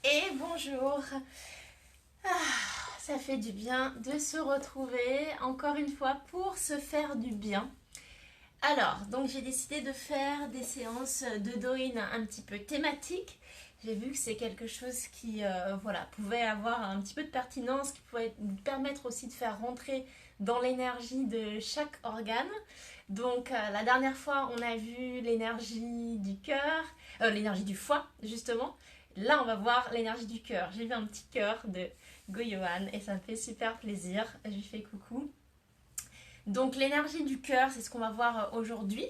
Et bonjour. Ah, ça fait du bien de se retrouver encore une fois pour se faire du bien. Alors, donc j'ai décidé de faire des séances de Douyin un petit peu thématiques. J'ai vu que c'est quelque chose qui pouvait avoir un petit peu de pertinence, qui pouvait nous permettre aussi de faire rentrer dans l'énergie de chaque organe. Donc la dernière fois, on a vu l'énergie du cœur, l'énergie du foie justement. Là, on va voir l'énergie du cœur. J'ai vu un petit cœur de Goyohan et ça me fait super plaisir. Je lui fais coucou. Donc l'énergie du cœur, c'est ce qu'on va voir aujourd'hui.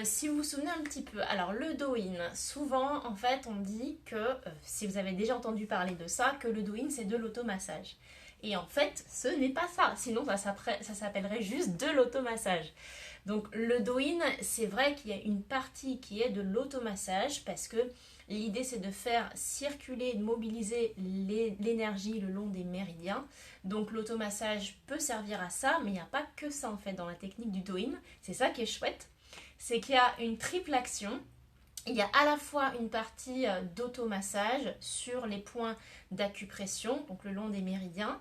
Si vous vous souvenez un petit peu, alors le Douyin, souvent en fait on dit que, si vous avez déjà entendu parler de ça, que le Douyin c'est de l'automassage. Et en fait ce n'est pas ça, sinon ça s'appellerait juste de l'automassage. Donc le Douyin, c'est vrai qu'il y a une partie qui est de l'automassage parce que l'idée c'est de faire circuler, de mobiliser l'énergie le long des méridiens. Donc l'automassage peut servir à ça, mais il n'y a pas que ça en fait dans la technique du Douyin. C'est ça qui est chouette, c'est qu'il y a une triple action. Il y a à la fois une partie d'automassage sur les points d'acupression, donc le long des méridiens,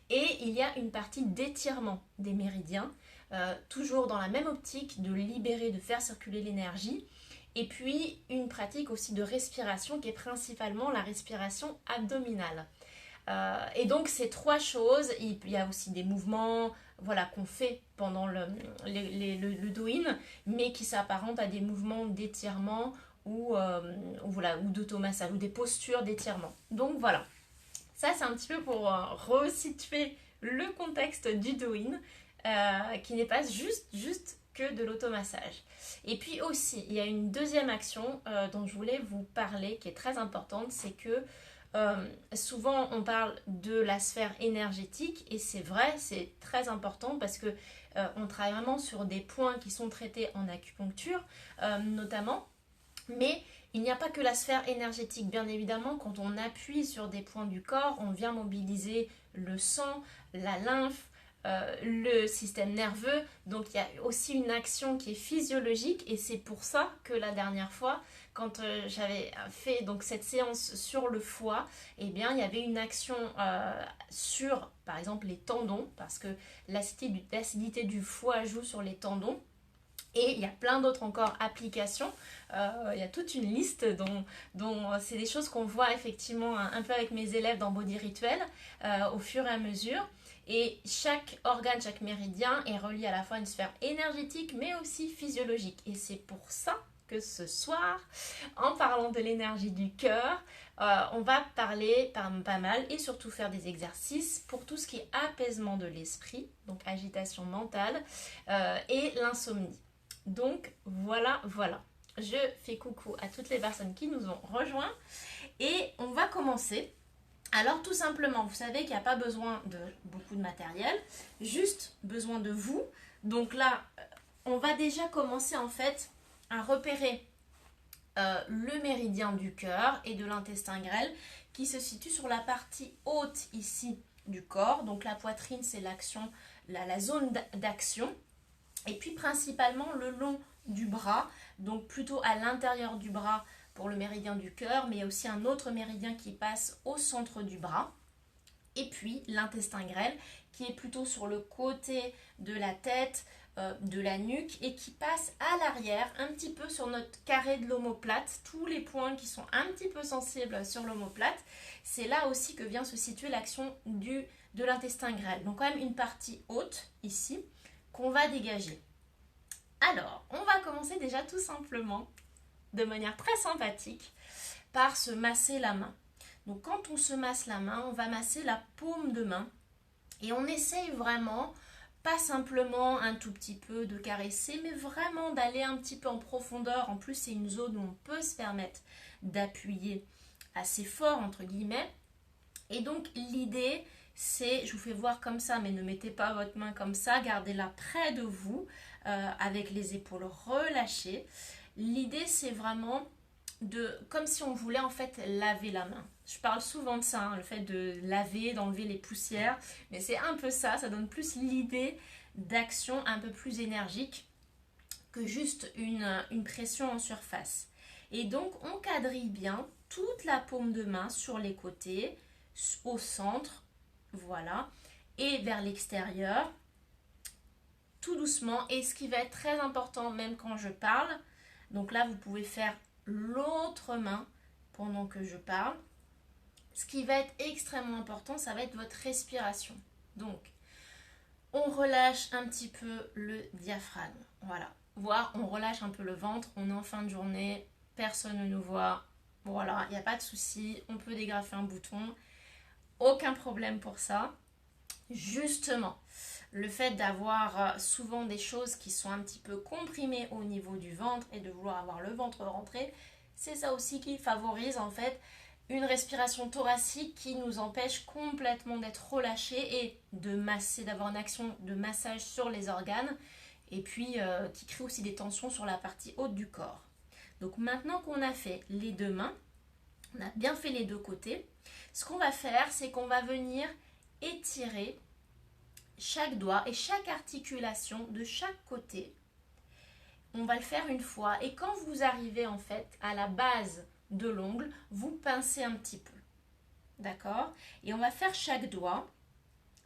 et il y a une partie d'étirement des méridiens, toujours dans la même optique de libérer, de faire circuler l'énergie. Et puis une pratique aussi de respiration qui est principalement la respiration abdominale. Et donc ces trois choses, il y a aussi des mouvements qu'on fait pendant le Douyin, mais qui s'apparentent à des mouvements d'étirement ou d'automassage, ou des postures d'étirement. Donc voilà, ça c'est un petit peu pour resituer le contexte du Douyin, qui n'est pas juste que de l'automassage. Et puis aussi, il y a une deuxième action dont je voulais vous parler, qui est très importante, c'est que souvent on parle de la sphère énergétique, et c'est vrai, c'est très important parce que on travaille vraiment sur des points qui sont traités en acupuncture notamment, mais il n'y a pas que la sphère énergétique. Bien évidemment, quand on appuie sur des points du corps, on vient mobiliser le sang, la lymphe, le système nerveux. Donc il y a aussi une action qui est physiologique, et c'est pour ça que la dernière fois, quand j'avais fait donc cette séance sur le foie, eh bien il y avait une action sur par exemple les tendons, parce que l'acidité du foie joue sur les tendons. Et il y a plein d'autres encore applications. Il y a toute une liste dont c'est des choses qu'on voit effectivement un peu avec mes élèves dans Body Rituel au fur et à mesure. Et chaque organe, chaque méridien est relié à la fois à une sphère énergétique mais aussi physiologique. Et c'est pour ça que ce soir, en parlant de l'énergie du cœur, on va parler pas mal et surtout faire des exercices pour tout ce qui est apaisement de l'esprit, donc agitation mentale et l'insomnie. Donc voilà. Je fais coucou à toutes les personnes qui nous ont rejoints et on va commencer. Alors tout simplement, vous savez qu'il n'y a pas besoin de beaucoup de matériel, juste besoin de vous. Donc là, on va déjà commencer en fait à repérer le méridien du cœur et de l'intestin grêle qui se situe sur la partie haute ici du corps. Donc la poitrine, c'est l'action, la zone d'action. Et puis principalement le long du bras, donc plutôt à l'intérieur du bras pour le méridien du cœur, mais il y a aussi un autre méridien qui passe au centre du bras. Et puis l'intestin grêle qui est plutôt sur le côté de la tête, de la nuque, et qui passe à l'arrière, un petit peu sur notre carré de l'omoplate, tous les points qui sont un petit peu sensibles sur l'omoplate. C'est là aussi que vient se situer l'action de l'intestin grêle. Donc quand même une partie haute ici qu'on va dégager. Alors, on va commencer déjà tout simplement, de manière très sympathique, par se masser la main. Donc quand on se masse la main, on va masser la paume de main et on essaye vraiment, pas simplement un tout petit peu de caresser, mais vraiment d'aller un petit peu en profondeur. En plus, c'est une zone où on peut se permettre d'appuyer assez fort, entre guillemets. Et donc l'idée, c'est, je vous fais voir comme ça, mais ne mettez pas votre main comme ça, gardez-la près de vous, avec les épaules relâchées. L'idée, c'est vraiment comme si on voulait en fait laver la main. Je parle souvent de ça, hein, le fait de laver, d'enlever les poussières, mais c'est un peu ça, ça donne plus l'idée d'action un peu plus énergique que juste une pression en surface. Et donc, on quadrille bien toute la paume de main sur les côtés, au centre, voilà, et vers l'extérieur, tout doucement. Et ce qui va être très important, même quand je parle, donc là, vous pouvez faire l'autre main pendant que je parle. Ce qui va être extrêmement important, ça va être votre respiration. Donc, on relâche un petit peu le diaphragme, voilà. Voire on relâche un peu le ventre, on est en fin de journée, personne ne nous voit, voilà, il n'y a pas de souci, on peut dégrafer un bouton, aucun problème pour ça. Justement, le fait d'avoir souvent des choses qui sont un petit peu comprimées au niveau du ventre et de vouloir avoir le ventre rentré, c'est ça aussi qui favorise en fait une respiration thoracique qui nous empêche complètement d'être relâchés et de masser, d'avoir une action de massage sur les organes et puis qui crée aussi des tensions sur la partie haute du corps. Donc maintenant qu'on a fait les deux mains, on a bien fait les deux côtés, ce qu'on va faire, c'est qu'on va venir étirer chaque doigt et chaque articulation de chaque côté. On va le faire une fois et quand vous arrivez en fait à la base de l'ongle, vous pincez un petit peu. D'accord? Et on va faire chaque doigt.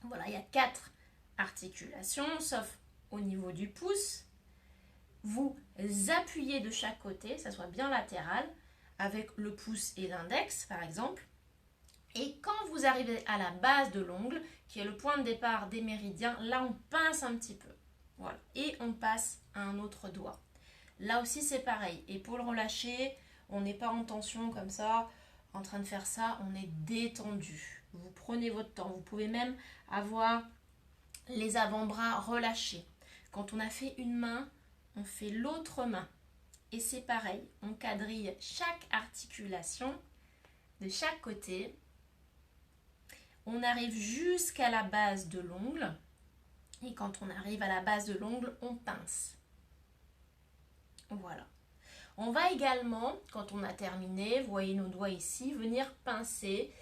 Voilà, il y a 4 articulations, sauf au niveau du pouce. Vous appuyez de chaque côté, ça soit bien latéral, avec le pouce et l'index par exemple. Et quand vous arrivez à la base de l'ongle, qui est le point de départ des méridiens, là on pince un petit peu. Voilà. Et on passe à un autre doigt. Là aussi c'est pareil. Et pour le relâcher, on n'est pas en tension comme ça, en train de faire ça, on est détendu. Vous prenez votre temps. Vous pouvez même avoir les avant-bras relâchés. Quand on a fait une main, on fait l'autre main. Et c'est pareil, on quadrille chaque articulation de chaque côté. On arrive jusqu'à la base de l'ongle. Et quand on arrive à la base de l'ongle, on pince. Voilà. On va également, quand on a terminé, vous voyez nos doigts ici, venir pincer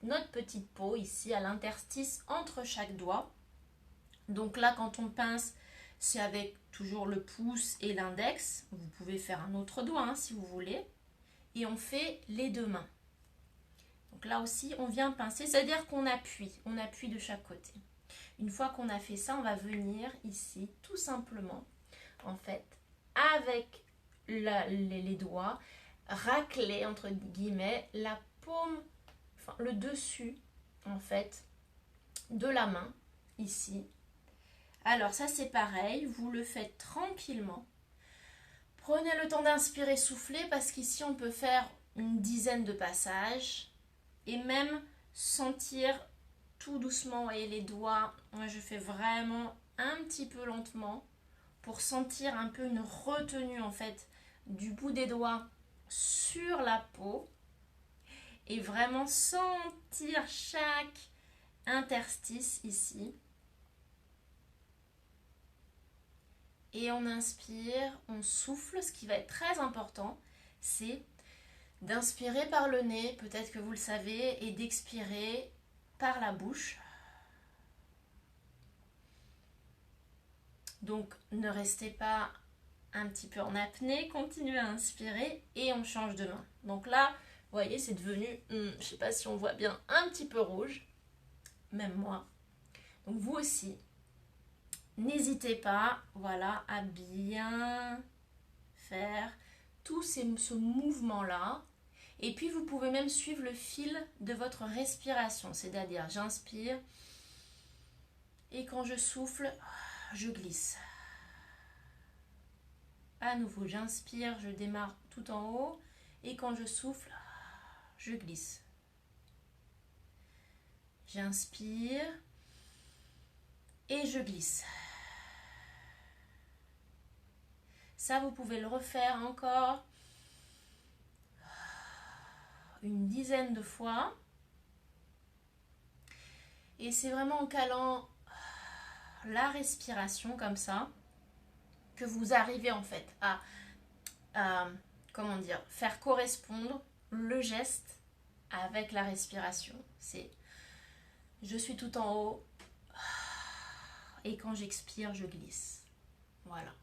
notre petite peau ici à l'interstice entre chaque doigt. Donc là, quand on pince, c'est avec toujours le pouce et l'index. Vous pouvez faire un autre doigt hein, si vous voulez. Et on fait les deux mains. Donc là aussi, on vient pincer, c'est-à-dire qu'on appuie. On appuie de chaque côté. Une fois qu'on a fait ça, on va venir ici, tout simplement, en fait, avec les doigts, racler, entre guillemets, la paume, enfin le dessus, en fait, de la main, ici. Alors ça c'est pareil, vous le faites tranquillement. Prenez le temps d'inspirer, souffler, parce qu'ici on peut faire une dizaine de passages et même sentir tout doucement, vous voyez les doigts, moi je fais vraiment un petit peu lentement pour sentir un peu une retenue en fait du bout des doigts sur la peau et vraiment sentir chaque interstice ici. Et on inspire, on souffle. Ce qui va être très important, c'est d'inspirer par le nez, peut-être que vous le savez, et d'expirer par la bouche. Donc ne restez pas un petit peu en apnée, continuez à inspirer et on change de main. Donc là, vous voyez, c'est devenu, je ne sais pas si on voit bien, un petit peu rouge, même moi. Donc vous aussi, n'hésitez pas, voilà, à bien faire tout ce mouvement-là. Et puis vous pouvez même suivre le fil de votre respiration, c'est-à-dire j'inspire et quand je souffle, je glisse. À nouveau, j'inspire, je démarre tout en haut et quand je souffle, je glisse. J'inspire et je glisse. Ça, vous pouvez le refaire encore une dizaine de fois. Et c'est vraiment en calant la respiration comme ça que vous arrivez en fait à comment dire, faire correspondre le geste avec la respiration. C'est je suis tout en haut et quand j'expire, je glisse. Voilà.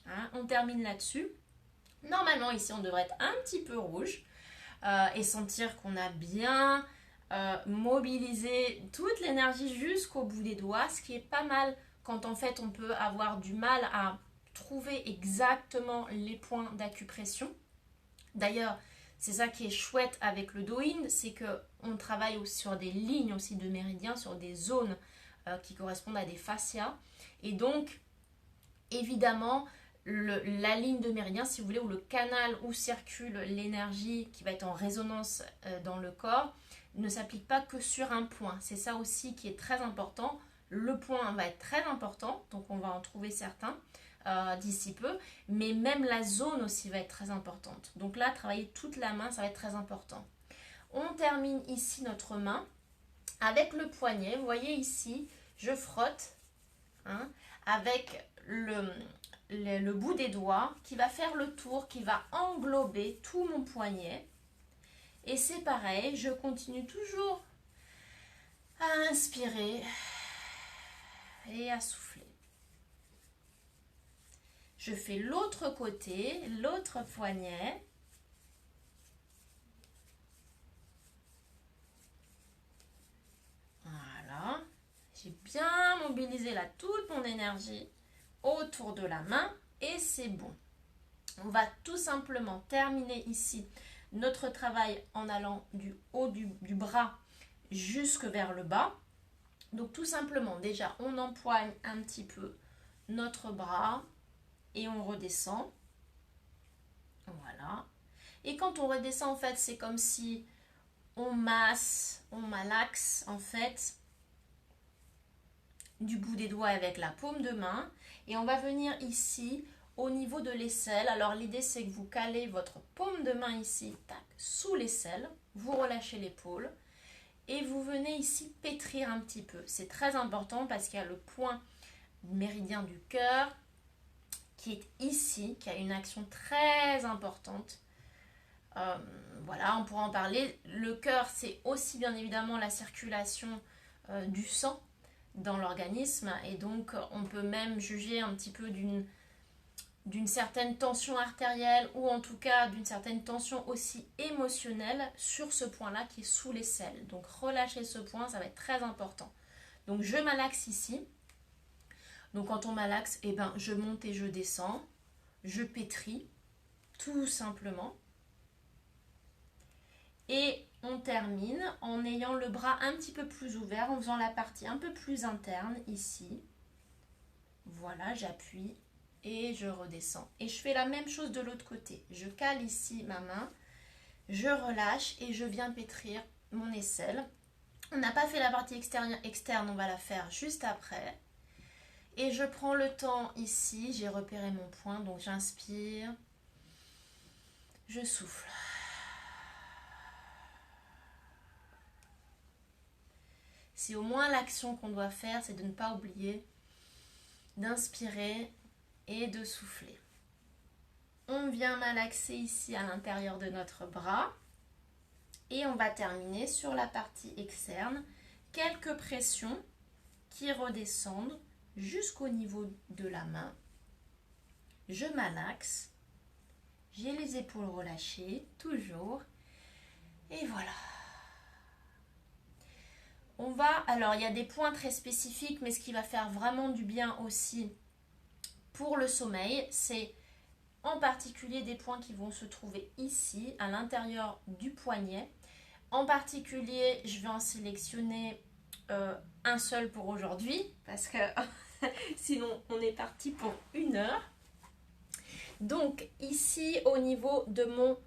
Hein, on termine là-dessus. Normalement, ici, on devrait être un petit peu rouge et sentir qu'on a bien mobilisé toute l'énergie jusqu'au bout des doigts, ce qui est pas mal quand en fait on peut avoir du mal à trouver exactement les points d'acupression. D'ailleurs, c'est ça qui est chouette avec le Do-In, c'est qu'on travaille sur des lignes aussi de méridiens, sur des zones qui correspondent à des fascias. Et donc, évidemment, la ligne de méridien, si vous voulez, ou le canal où circule l'énergie qui va être en résonance dans le corps, ne s'applique pas que sur un point. C'est ça aussi qui est très important. Le point va être très important, donc on va en trouver certains d'ici peu, mais même la zone aussi va être très importante. Donc là, travailler toute la main, ça va être très important. On termine ici notre main avec le poignet. Vous voyez ici, je frotte avec le bout des doigts qui va faire le tour, qui va englober tout mon poignet. Et c'est pareil, je continue toujours à inspirer et à souffler. Je fais l'autre côté, l'autre poignet. Voilà. J'ai bien mobilisé là toute mon énergie autour de la main et c'est bon. On va tout simplement terminer ici notre travail en allant du haut du bras jusque vers le bas. Donc tout simplement, déjà, on empoigne un petit peu notre bras et on redescend. Voilà. Et quand on redescend, en fait, c'est comme si on masse, on malaxe, en fait, du bout des doigts avec la paume de main. Et on va venir ici au niveau de l'aisselle. Alors l'idée c'est que vous calez votre paume de main ici, tac, sous l'aisselle. Vous relâchez l'épaule. Et vous venez ici pétrir un petit peu. C'est très important parce qu'il y a le point méridien du cœur qui est ici, qui a une action très importante. Voilà, on pourra en parler. Le cœur, c'est aussi bien évidemment la circulation du sang dans l'organisme et donc on peut même juger un petit peu d'une certaine tension artérielle ou en tout cas d'une certaine tension aussi émotionnelle sur ce point-là qui est sous l'aisselle. Donc relâcher ce point, ça va être très important. Donc je malaxe ici. Donc quand on malaxe, eh ben, je monte et je descends. Je pétris, tout simplement. Et on termine en ayant le bras un petit peu plus ouvert, en faisant la partie un peu plus interne ici. Voilà, j'appuie et je redescends. Et je fais la même chose de l'autre côté. Je cale ici ma main, je relâche et je viens pétrir mon aisselle. On n'a pas fait la partie externe, on va la faire juste après. Et je prends le temps ici, j'ai repéré mon point, donc j'inspire, je souffle. C'est au moins l'action qu'on doit faire, c'est de ne pas oublier d'inspirer et de souffler. On vient malaxer ici à l'intérieur de notre bras et on va terminer sur la partie externe. Quelques pressions qui redescendent jusqu'au niveau de la main. Je malaxe. J'ai les épaules relâchées, toujours. Et voilà. On va, alors il y a des points très spécifiques, mais ce qui va faire vraiment du bien aussi pour le sommeil, c'est en particulier des points qui vont se trouver ici, à l'intérieur du poignet. En particulier, je vais en sélectionner un seul pour aujourd'hui, parce que sinon on est parti pour 1 heure. Donc ici, au niveau de mon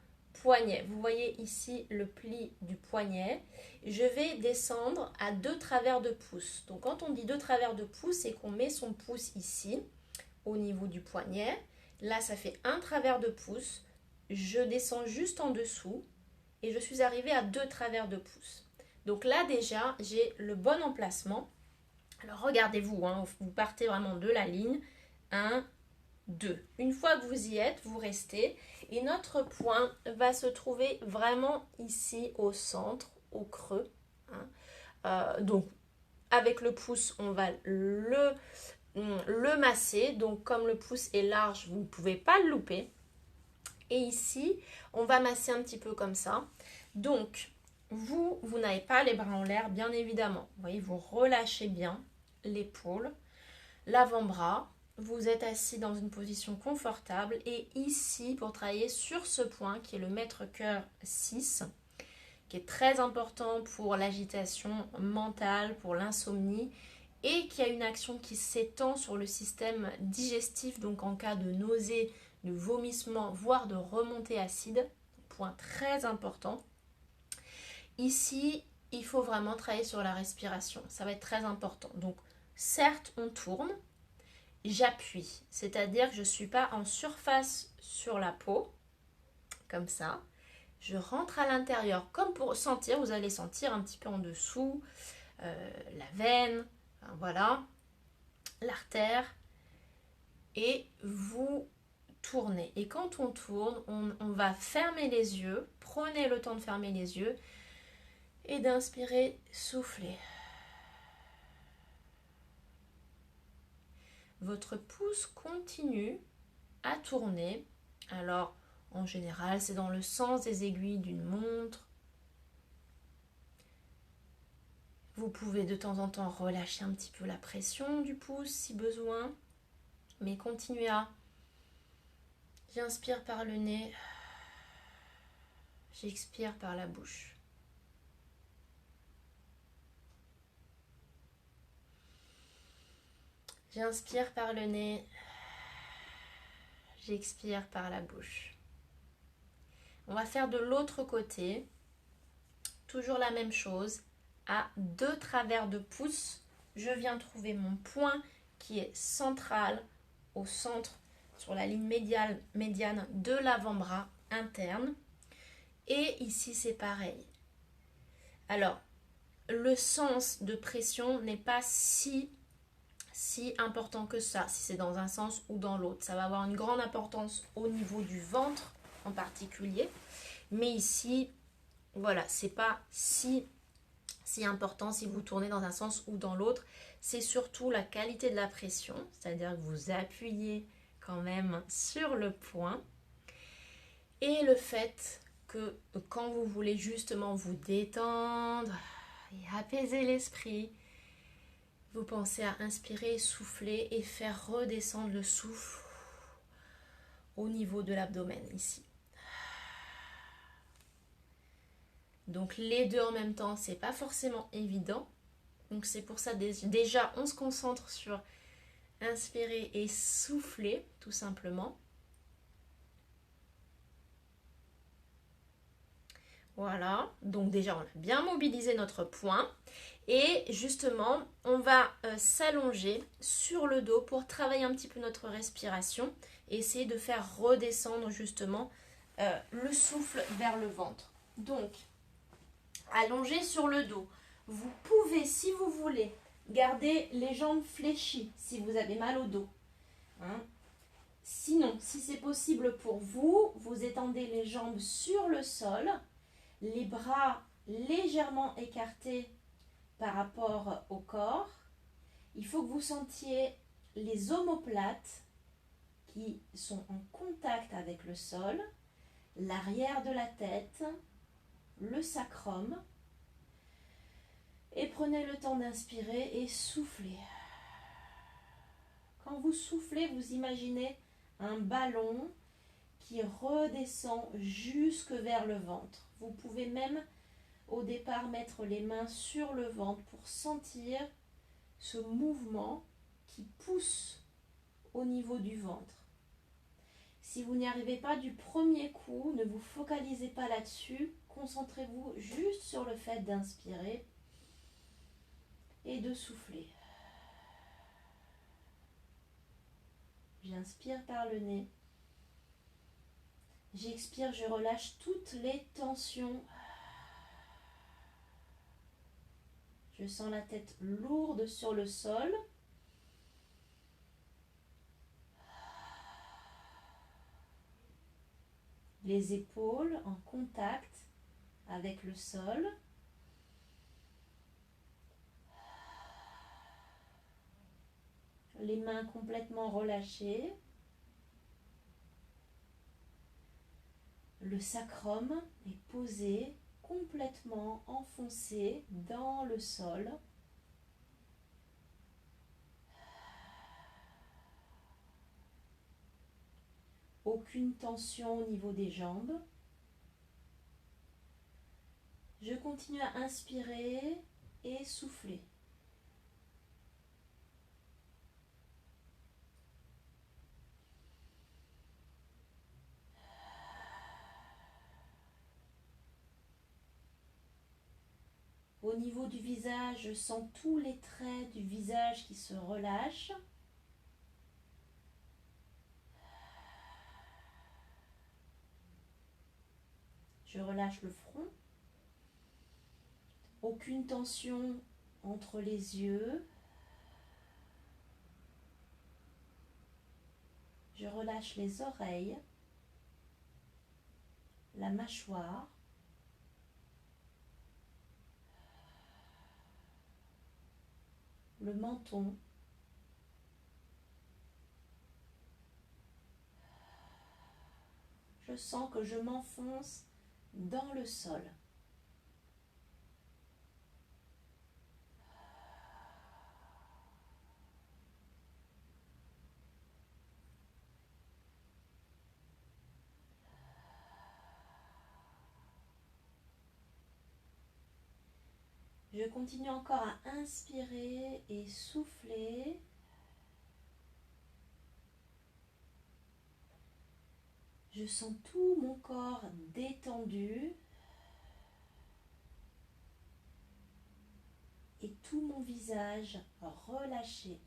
poignet, vous voyez ici le pli du poignet, je vais descendre à 2 travers de pouce. Donc quand on dit 2 travers de pouce, c'est qu'on met son pouce ici, au niveau du poignet. Là, ça fait 1 travers de pouce. Je descends juste en dessous et je suis arrivée à 2 travers de pouce. Donc là, déjà, j'ai le bon emplacement. Alors regardez-vous, hein, vous partez vraiment de la ligne. 1, 2. Une fois que vous y êtes, vous restez. Et notre point va se trouver vraiment ici au centre, au creux. Donc, avec le pouce, on va le masser. Donc, comme le pouce est large, vous ne pouvez pas le louper. Et ici, on va masser un petit peu comme ça. Donc, vous n'avez pas les bras en l'air, bien évidemment. Vous voyez, vous relâchez bien l'épaule, l'avant-bras. Vous êtes assis dans une position confortable. Et ici, pour travailler sur ce point, qui est le mètre-cœur 6, qui est très important pour l'agitation mentale, pour l'insomnie, et qui a une action qui s'étend sur le système digestif, donc en cas de nausée, de vomissement, voire de remontée acide. Point très important. Ici, il faut vraiment travailler sur la respiration. Ça va être très important. Donc, certes, on tourne. J'appuie. C'est-à-dire que je ne suis pas en surface sur la peau. Comme ça. Je rentre à l'intérieur. Comme pour sentir, vous allez sentir un petit peu en dessous la veine. Voilà. L'artère. Et vous tournez. Et quand on tourne, on va fermer les yeux. Prenez le temps de fermer les yeux. Et d'inspirer, souffler. Votre pouce continue à tourner. Alors, en général, c'est dans le sens des aiguilles d'une montre. Vous pouvez de temps en temps relâcher un petit peu la pression du pouce si besoin. Mais continuez à... J'inspire par le nez. J'expire par la bouche. J'inspire par le nez, j'expire par la bouche. On va faire de l'autre côté, toujours la même chose. À 2 travers de pouce, je viens trouver mon point qui est central au centre, sur la ligne médiane de l'avant-bras interne. Et ici, c'est pareil. Alors, le sens de pression n'est pas si important que ça, si c'est dans un sens ou dans l'autre. Ça va avoir une grande importance au niveau du ventre en particulier. Mais ici, voilà, c'est pas si important si vous tournez dans un sens ou dans l'autre. C'est surtout la qualité de la pression, c'est-à-dire que vous appuyez quand même sur le point. Et le fait que quand vous voulez justement vous détendre et apaiser l'esprit, vous pensez à inspirer, souffler et faire redescendre le souffle au niveau de l'abdomen ici. Donc les deux en même temps, c'est pas forcément évident. Donc c'est pour ça déjà on se concentre sur inspirer et souffler tout simplement. Voilà, donc déjà on a bien mobilisé notre point. Et justement, on va s'allonger sur le dos pour travailler un petit peu notre respiration et essayer de faire redescendre justement le souffle vers le ventre. Donc, allongé sur le dos. Vous pouvez, si vous voulez, garder les jambes fléchies si vous avez mal au dos. Sinon, si c'est possible pour vous, vous étendez les jambes sur le sol, les bras légèrement écartés par rapport au corps. Il faut que vous sentiez les omoplates qui sont en contact avec le sol, l'arrière de la tête, le sacrum. Et prenez le temps d'inspirer et souffler. Quand vous soufflez, vous imaginez un ballon qui redescend jusque vers le ventre. Vous pouvez même au départ mettre les mains sur le ventre pour sentir ce mouvement qui pousse au niveau du ventre. Si vous n'y arrivez pas du premier coup, ne vous focalisez pas là-dessus. Concentrez-vous juste sur le fait d'inspirer et de souffler. J'inspire par le nez. J'expire, je relâche toutes les tensions. Je sens la tête lourde sur le sol. Les épaules en contact avec le sol. Les mains complètement relâchées. Le sacrum est posé complètement enfoncé dans le sol. Aucune tension au niveau des jambes. Je continue à inspirer et souffler. Au niveau du visage, je sens tous les traits du visage qui se relâchent. Je relâche le front. Aucune tension entre les yeux. Je relâche les oreilles, la mâchoire. Le menton. Je sens que je m'enfonce dans le sol. Je continue encore à inspirer et souffler. Je sens tout mon corps détendu et tout mon visage relâché.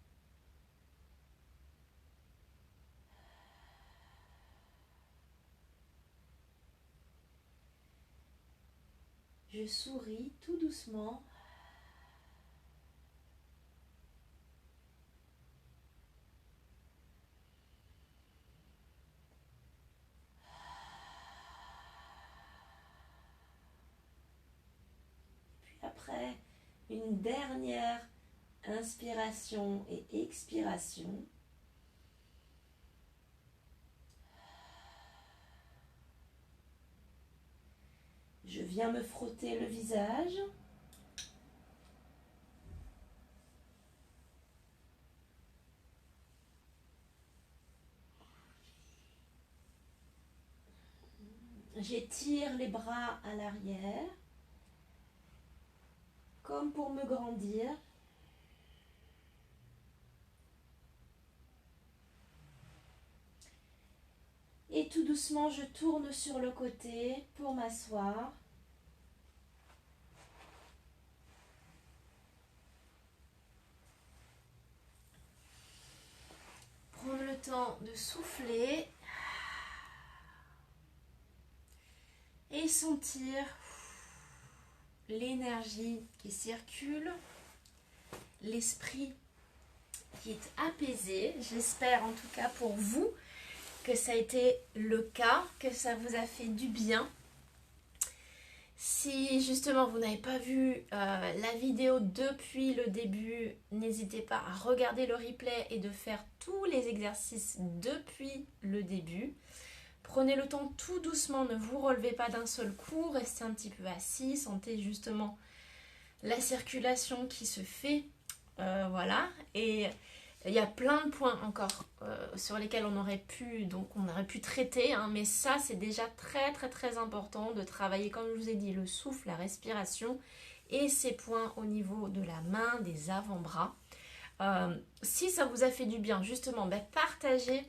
Je souris tout doucement. Après une dernière inspiration et expiration, je viens me frotter le visage. J'étire les bras à l'arrière, comme pour me grandir. Et tout doucement, je tourne sur le côté pour m'asseoir. Prendre le temps de souffler et sentir l'énergie qui circule, l'esprit qui est apaisé. J'espère en tout cas pour vous que ça a été le cas, que ça vous a fait du bien. Si justement vous n'avez pas vu la vidéo depuis le début, n'hésitez pas à regarder le replay et de faire tous les exercices depuis le début. Prenez le temps tout doucement, ne vous relevez pas d'un seul coup, restez un petit peu assis, sentez justement la circulation qui se fait. Voilà, et il y a plein de points encore sur lesquels on aurait pu traiter, hein, mais ça c'est déjà très très très important de travailler, comme je vous ai dit, le souffle, la respiration et ces points au niveau de la main, des avant-bras. Si ça vous a fait du bien, justement, partagez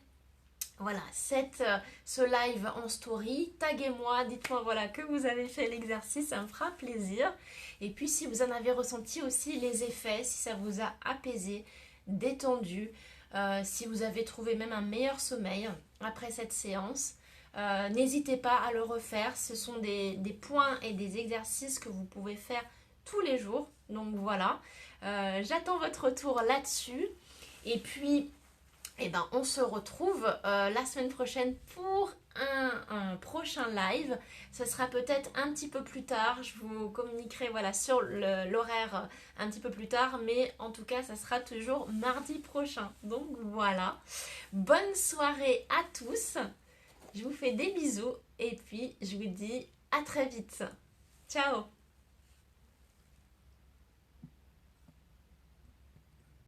voilà, ce live en story, taguez-moi, dites-moi voilà, que vous avez fait l'exercice, ça me fera plaisir. Et puis si vous en avez ressenti aussi les effets, si ça vous a apaisé, détendu, si vous avez trouvé même un meilleur sommeil après cette séance, n'hésitez pas à le refaire. Ce sont des points et des exercices que vous pouvez faire tous les jours. Donc voilà, j'attends votre retour là-dessus. Et puis, on se retrouve la semaine prochaine pour un prochain live. Ce sera peut-être un petit peu plus tard. Je vous communiquerai voilà, sur l'horaire un petit peu plus tard. Mais en tout cas, ça sera toujours mardi prochain. Donc voilà. Bonne soirée à tous. Je vous fais des bisous Et puis, je vous dis à très vite. Ciao!